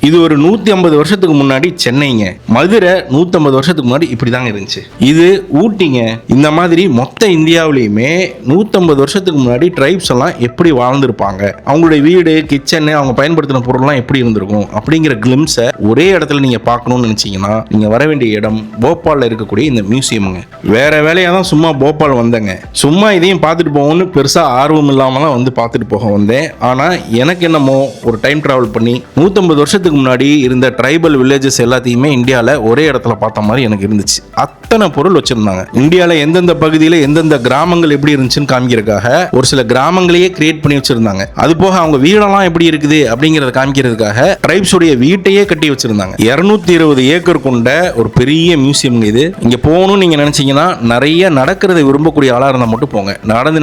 இது ஒரு 150 வருஷத்துக்கு முன்னாடி சென்னைங்க. மதுரை 150 வருஷத்துக்கு முன்னாடி இப்படிதாங்க இருந்துச்சு. இது ஊட்டிங்க. இந்த மாதிரி மொத்த இந்தியாவிலையுமே 150 வருஷத்துக்கு முன்னாடி ட்ரைப்ஸ் எல்லாம் எப்படி வாழ்ந்திருப்பாங்க, அவங்களுடைய வீடு, கிச்சன், அவங்க பயன்படுத்தின பொருள்லாம் எப்படி இருந்திருக்கும் அப்படிங்கிற கிளிம்ஸை ஒரே இடத்துல நீங்க பார்க்கணும்னு நினைச்சீங்கன்னா நீங்க வர வேண்டிய இடம் போபால்ல இருக்கக்கூடிய இந்த மியூசியமுங்க. வேற வேலையா தான் சும்மா போபால் வந்தேங்க. சும்மா இதையும் பார்த்துட்டு போகணும்னு பெருசா ஆர்வம் இல்லாம தான் வந்து பார்த்துட்டு போக வந்தேன். ஆனா எனக்கு என்னமோ ஒரு டைம் டிராவல் பண்ணி 150 வருஷத்துக்கு முன்னாடி இருந்த ட்ரைபல் வில்லேஜஸ் எல்லாத்தையுமே இந்தியாவில் ஒரே இடத்துல பார்த்த மாதிரி எனக்கு இருந்துச்சு. அத்தனை பொருள் வச்சிருந்தாங்க. இந்தியாவில் எந்தெந்த பகுதியில் எந்தெந்த கிராமங்கள் எப்படி இருந்துச்சுன்னு காமிக்கிறதுக்காக ஒரு சில கிராமங்களையே கிரியேட் பண்ணி வச்சிருந்தாங்க. அது போக அவங்க வீடெல்லாம் எப்படி இருக்குது அப்படிங்கறத காமிக்கிறதுக்காக ட்ரைப்ஸ் உடைய வீட்டையே கட்டி வச்சிருந்தாங்க. 220 ஏக்கர் கொண்ட ஒரு பெரிய மியூசியம் இது. இங்க போகணும்னு நீங்க நினைச்சீங்கன்னா நிறைய நடக்கிறத விரும்பக்கூடிய ஆளா இருந்தா மட்டும் போங்க.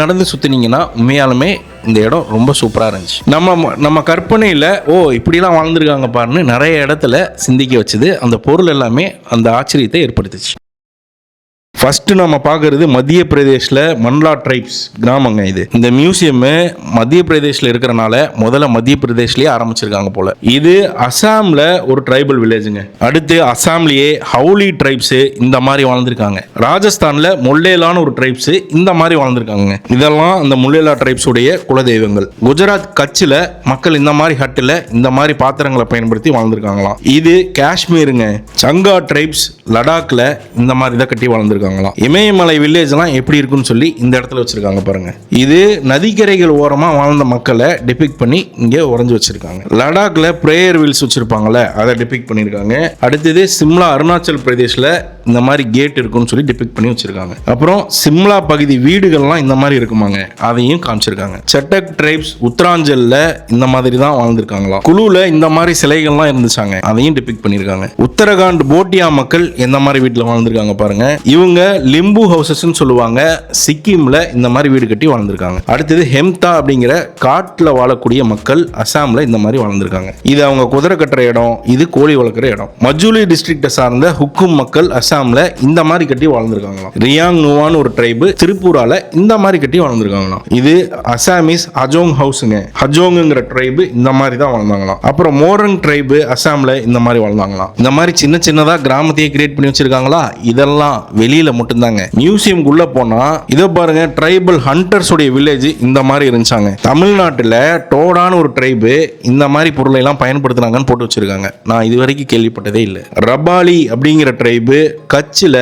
நடந்து சுத்தினீங்கன்னா உண்மையாலுமே இந்த இடம் ரொம்ப சூப்பரா இருந்துச்சு. நம்ம கற்பனையில இப்படிலாம் வாழ்ந்துருக்காங்க பாருன்னு நிறைய இடத்துல சிந்திக்க வச்சது. அந்த பொருள் எல்லாமே அந்த ஆச்சரியத்தை ஏற்படுத்துச்சு. ஃபர்ஸ்ட் நம்ம பார்க்கறது மத்திய பிரதேஷ்ல மன்லா ட்ரைப்ஸ் கிராமங்க. இது இந்த மியூசியம் மத்திய பிரதேஷ்ல இருக்கிறனால முதல்ல மத்திய பிரதேஷ்லயே ஆரம்பிச்சிருக்காங்க போல. இது அசாம்ல ஒரு ட்ரைபல் வில்லேஜுங்க. அடுத்து அசாம்லயே ஹவுலி ட்ரைப்ஸ் இந்த மாதிரி வாழ்ந்திருக்காங்க. ராஜஸ்தான்ல மொல்லேலான ஒரு ட்ரைப்ஸ் இந்த மாதிரி வாழ்ந்திருக்காங்க. இதெல்லாம் அந்த மொல்லேலா ட்ரைப்ஸ் உடைய குலதெய்வங்கள். குஜராத் கட்சில் மக்கள் இந்த மாதிரி ஹட்டில் இந்த மாதிரி பாத்திரங்களை பயன்படுத்தி வாழ்ந்திருக்காங்களாம். இது காஷ்மீருங்க. சங்கா ட்ரைப்ஸ் லடாக்ல இந்த மாதிரி தான் கட்டி வாழ்ந்திருக்காங்க. இமயமலை வில்லேஜ் எல்லாம் எப்படி இருக்குன்னு சொல்லி இந்த இடத்துல வச்சிருக்காங்க பாருங்க. இது நதிக்கரைகள் ஓரமா வாழ்ந்த மக்களை டிபிக்ட் பண்ணி இங்க உறைஞ்சு வச்சிருக்காங்க. லடாக்ல பிரேயர் வீல்ஸ் வச்சிருப்பாங்கல்ல, அதை டிபிக்ட் பண்ணிருக்காங்க. அடுத்தது சிம்லா அருணாச்சல் பிரதேஷ்ல இந்த மாதிரி கேட் இருக்குன்னு சொல்லி டிபிக்ட் பண்ணி வச்சிருக்காங்க. அப்புறம் சிம்லா பகுதி வீடுகள்லாம் இந்த மாதிரி இருக்குமாங்க, அதையும் காமிச்சிருக்காங்க. சட்டக் ட்ரைப்ஸ் உத்தராஞ்சல்ல இந்த மாதிரி தான் வாழ்ந்திருக்காங்களாம். குழுல இந்த மாதிரி சிலைகள்லாம் இருந்துச்சாங்க, அதையும் டிபிக்ட் பண்ணிருக்காங்க. உத்தரகாண்ட் போட்டியா மக்கள் எந்த மாதிரி வீட்டுல வாழ்ந்திருக்காங்க பாருங்க. இவங்க லிம்பு ஹவுசஸ் சொல்லுவாங்க. சிக்கிம்ல இந்த மாதிரி வீடு கட்டி வாழ்ந்திருக்காங்க. அடுத்தது ஹெம்தா அப்படிங்கிற காட்டுல வாழக்கூடிய மக்கள் அசாம்ல இந்த மாதிரி வாழ்ந்திருக்காங்க. இது அவங்க குதிரை கட்டுற இடம், இது கோழி வளர்க்குற இடம். மஜூலி டிஸ்ட்ரிக்ட சார்ந்த ஹுக்கும் மக்கள் அசாம்ல இந்த மாதிரி கட்டி வாழ்ந்திருக்காங்களாம். ரியாங் நுவான் ஒரு ட்ரைபு திரிபுரால இந்த மாதிரி கட்டி வாழ்ந்திருக்காங்களாம். இது அசாமிஸ் ஹஜோங் ஹவுஸுங்க. ஹஜோங்குங்கிற ட்ரைபு இந்த மாதிரி தான் வாழ்ந்தாங்களாம். அப்புறம் மோரங் ட்ரைபு அசாம்ல இந்த மாதிரி வாழ்ந்தாங்களாம். இந்த மாதிரி சின்ன சின்னதா கிராமத்தையே கிரியேட் பண்ணி வச்சிருக்காங்களா. இதெல்லாம் வெளியில மட்டும்தாங்க. மியூசியம் உள்ள போனா இத பாருங்க, ட்ரைபல் ஹண்டர்ஸ் உடைய வில்லேஜ் இந்த மாதிரி இருந்துச்சாங்க. தமிழ்நாட்டுல டோடான ஒரு ட்ரைபு இந்த மாதிரி பொருளை எல்லாம் பயன்படுத்துறாங்கன்னு போட்டு வச்சிருக்காங்க. நான் இதுவரைக்கும் கேள்விப்பட்டதே இல்லை. ரபாலி அப்படிங்கிற ட்ரைபு கட்சில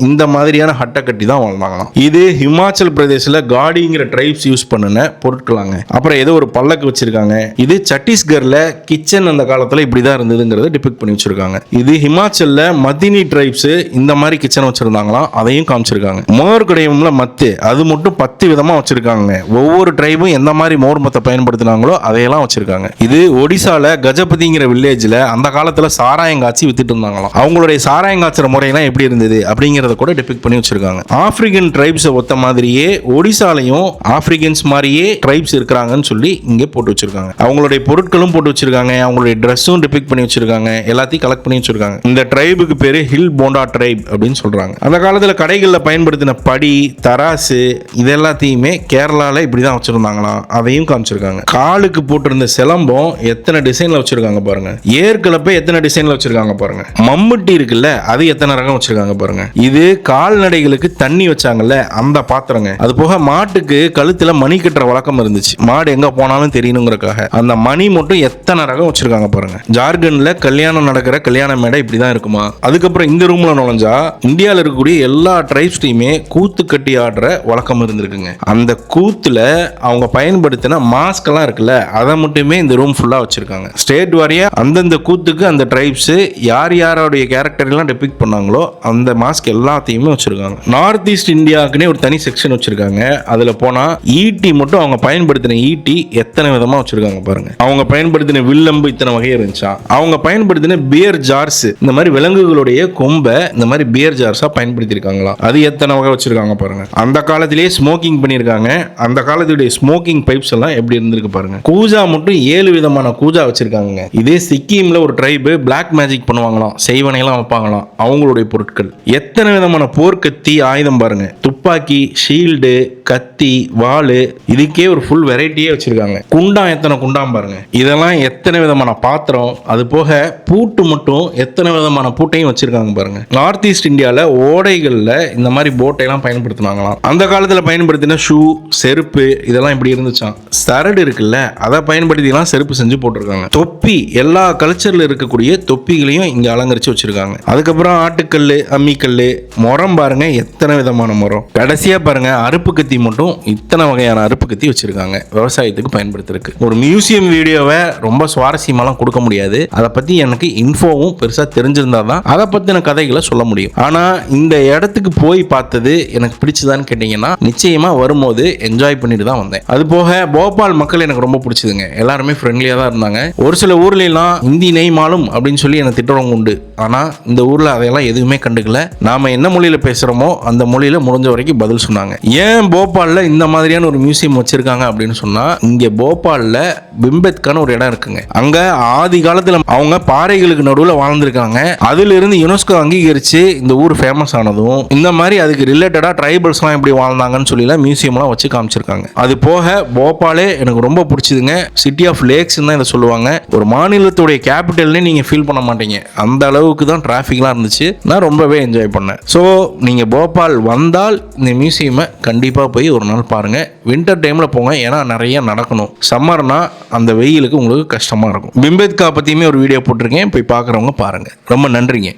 இந்த மாதிரியான ஹட்டை கட்டி தான் வாழ்ந்தாங்களாம். இது ஹிமாச்சல் பிரதேசல காடிங்கிற ட்ரைப்ஸ் யூஸ் பண்ணின பொருட்களாங்க. அப்புறம் ஏதோ ஒரு பல்லக்கு வச்சிருக்காங்க. இது சத்தீஸ்கர்ல கிச்சன் அந்த காலத்துல இப்படிதான் இருந்ததுங்கிறத டிபிக்ட் பண்ணி வச்சிருக்காங்க. இது ஹிமாச்சல்ல மதினி ட்ரைப்ஸ் இந்த மாதிரி கிச்சன் வச்சிருந்தாங்களாம், அதையும் காமிச்சிருக்காங்க. மோர் கடையும்ல மத்து, அது மட்டும் 10 விதமா வச்சிருக்காங்க. ஒவ்வொரு ட்ரைபும் எந்த மாதிரி மோர் மத்தை பயன்படுத்தினாங்களோ அதையெல்லாம் வச்சிருக்காங்க. இது ஒடிசால கஜபதிங்கிற வில்லேஜ்ல அந்த காலத்துல சாராயங்காய்ச்சி வித்துட்டு இருந்தாங்களாம். அவங்களுடைய சாராயங்காய்ச்சற முறையெல்லாம் எப்படி இருந்தது அப்படிங்கறத கூட டிபிக்ட் பண்ணி வச்சிருக்காங்க. ஆப்பிரிக்கன் ட்ரைப்ஸ் ஒத்த மாதிரியே ஒடிசாலையும் ஆப்பிரிக்கன்ஸ் மாதிரியே ட்ரைப்ஸ் இருக்கிறாங்கன்னு சொல்லி இங்கே போட்டு வச்சிருக்காங்க. அவங்களுடைய பொருட்களும் போட்டு வச்சிருக்காங்க. அவங்களுடைய ட்ரெஸ்ஸும் டிபிக்ட் பண்ணி வச்சிருக்காங்க. எல்லாத்தையும் கலெக்ட் பண்ணி வச்சிருக்காங்க. இந்த ட்ரைபுக்கு பேரு ஹில் போண்டா ட்ரைப் அப்படின்னு சொல்றாங்க. அந்த காலத்தில் கடைகளில் பயன்படுத்தின படி, தராசு இது எல்லாத்தையுமே கேரளால இப்படிதான் வச்சிருந்தாங்களாம், அதையும் காமிச்சிருக்காங்க. காலுக்கு போட்டிருந்த சிலம்பம் எத்தனை டிசைன்ல வச்சிருக்காங்க பாருங்க. ஏற்கலப்ப எத்தனை டிசைன்ல வச்சிருக்காங்க பாருங்க. மம்முட்டி இருக்குல்ல, அது எத்தனை ரகம் வச்சிருக்காங்க பாருங்க. இது கால்நடைகளுக்கு தண்ணி வச்சாங்கல்ல அந்த பாத்திரங்க. அது போக மாட்டுக்கு கழுத்துல மணி கட்டுற வழக்கம் இருந்துச்சு, மாடு எங்க போனாலும் தெரியணுங்கிறக்காக. அந்த மணி மட்டும் எத்தனை ரகம் வச்சிருக்காங்க பாருங்க. ஜார்க்கண்ட்ல கல்யாணம் நடக்கிற கல்யாண மேடை இப்படிதான் இருக்குமா. அதுக்கப்புறம் இந்த ரூம்ல நுழைஞ்சா இந்தியாவில் இருக்கக்கூடிய எல்லா ட்ரைப்ஸ்டையுமே கூத்து கட்டி ஆடுற வழக்கம் இருந்திருக்குங்க. அந்த கூத்துல அவங்க பயன்படுத்தின மாஸ்க் எல்லாம் இருக்குல்ல, அதை மட்டுமே இந்த ரூம் ஃபுல்லா வச்சிருக்காங்க. ஸ்டேட் வாரியா அந்தந்த கூத்துக்கு அந்த ட்ரைப்ஸ் யார் யாரோடைய கேரக்டர் எல்லாம் டெபிக்ட் பண்ணாங்களோ அந்த மாஸ்க் எல்லாத்தையுமே வச்சிருக்காங்க. நார்த் ஈஸ்ட் இந்தியாவுக்குன்னே ஒரு தனி செக்ஷன் வச்சிருக்காங்க. அதுல போனா ஈட்டி மட்டும் அவங்க பயன்படுத்தின ஈட்டி எத்தனை விதமா வச்சிருக்காங்க பாருங்க. அவங்க பயன்படுத்தின வில்லம்பு இத்தனை வகை இருந்துச்சா. அவங்க பயன்படுத்தின பியர் ஜார்ஸ், இந்த மாதிரி விலங்குகளுடைய கொம்பை இந்த மாதிரி பியர் ஜார்ஸா பயன்படுத்தி இருக்காங்களா, அது எத்தனை வகை வச்சிருக்காங்க பாருங்க. அந்த காலத்திலேயே ஸ்மோக்கிங் பண்ணிருக்காங்க. அந்த காலத்துடைய ஸ்மோக்கிங் பைப்ஸ் எல்லாம் எப்படி இருந்திருக்கு பாருங்க. கூஜா மட்டும் 7 விதமான கூஜா வச்சிருக்காங்க. இதே சிக்கிம்ல ஒரு ட்ரைபு பிளாக் மேஜிக் பண்ணுவாங்களாம், செய்வனையெல்லாம் வைப்பாங்களாம், அவங்களுடைய பொருட்கள் பொருட்கள். எத்தனை விதமான போர்க்கத்தி ஆயுதம் பாருங்க, துப்பாக்கி, ஷீல்டு, கத்தி, வாளு, இதுக்கே ஒரு ஃபுல் வெரைட்டியே வச்சிருக்காங்க. குண்டா எத்தனை குண்டாம் பாருங்க. இதெல்லாம் எத்தனை விதமான பாத்திரம், அது போக பூட்டு மட்டும் எத்தனை விதமான பூட்டையும் வச்சிருக்காங்க பாருங்க. நார்த் ஈஸ்ட் இந்தியாவில் ஓடைகளில் இந்த மாதிரி போட்டையெல்லாம் பயன்படுத்தினாங்களாம். அந்த காலத்தில் பயன்படுத்தின ஷூ, செருப்பு இதெல்லாம் இப்படி இருந்துச்சான். சரடு இருக்குல்ல, அதை பயன்படுத்திலாம் செருப்பு செஞ்சு போட்டிருக்காங்க. தொப்பி, எல்லா கல்ச்சரில் இருக்கக்கூடிய தொப்பிகளையும் இங்கே அலங்கரிச்சு வச்சிருக்காங்க. அதுக்கப்புறம் ஆட்டுக்கல், அம்மிக்கல், முறம் பாருங்க எத்தனை விதமான முறம். கடைசியா பாருங்க அருப்பு கத்தி மட்டும் இத்தனை வகையான அருப்பு கத்தி வச்சிருக்காங்க விவசாயத்துக்கு பயன்படுத்துறதுக்கு. ஒரு மியூசியம் வீடியோவை ரொம்ப சுவாரஸ்யமாலாம் கொடுக்க முடியாது. அதை பத்தி எனக்கு இன்ஃபோவும் பெருசா தெரிஞ்சிருந்தா தான் அதை பத்தின கதைகளை சொல்ல முடியும். ஆனா இந்த இடத்துக்கு போய் பார்த்தது எனக்கு பிடிச்சதான்னு கேட்டீங்கன்னா நிச்சயமா வரும்போது என்ஜாய் பண்ணிட்டு தான் வந்தேன். அது போக போபால் மக்கள் எனக்கு ரொம்ப பிடிச்சதுங்க. எல்லாருமே ஃப்ரெண்ட்லியா தான் இருந்தாங்க. ஒரு சில ஊர்ல எல்லாம் ஹிந்தி நெய் மாலும் அப்படின்னு சொல்லி எனக்கு திட்டுறவங்க உண்டு. ஆனா இந்த ஊர்ல அதையெல்லாம் எதுவுமே கண்டுக்கல. நாம என்ன மொழியில பேசுறோமோ அந்த மொழியில முடிஞ்ச வரைக்கும் பதில் சொன்னாங்க. ஏன் போபால்ல இந்த மாதிரியான ஒரு மியூசியம் வச்சிருக்காங்க அப்படின்னு சொன்னா, இங்க போபால்ல பிம்பேத்கான ஒரு இடம் இருக்குங்க. அங்க ஆதி காலத்துல அவங்க பாறைகளுக்கு நடுவில் வாழ்ந்திருக்காங்க. அதுல இருந்து யுனெஸ்கோ அங்கீகரிச்சு இந்த ஊர் ஃபேமஸ் ஆனதும் இந்த மாதிரி அதுக்கு ரிலேட்டடா ட்ரைபல்ஸ்லாம் எப்படி வாழ்ந்தாங்கன்னு சொல்லி மியூசியம்லாம் வச்சு காமிச்சிருக்காங்க. அது போக போபாலே எனக்கு ரொம்ப பிடிச்சதுங்க. சிட்டி ஆஃப் லேக்ஸ் தான் இதை சொல்லுவாங்க. ஒரு மாநிலத்துடைய கேபிட்டல்னே நீங்க ஃபீல் பண்ண மாட்டீங்க, அந்த அளவுக்கு தான் டிராஃபிக்லாம் இருந்துச்சு. நான் ரொம்பவே என்ஜாய் பண்ணேன். ஸோ நீங்க போபால் வந்தால் இந்த மியூசியமை கண்டிப்பா போய் ஒரு நாள் பாருங்க. வின்டர் டைம்ல போங்க, ஏன்னா நிறைய நடக்கணும். சம்மர்னா அந்த வெயிலுக்கு உங்களுக்கு கஷ்டமா இருக்கும். பிம்பேத்கா பத்தியுமே ஒரு வீடியோ போட்டிருக்கேன், போய் பார்க்குறவங்க பாருங்க. ரொம்ப நன்றிங்க.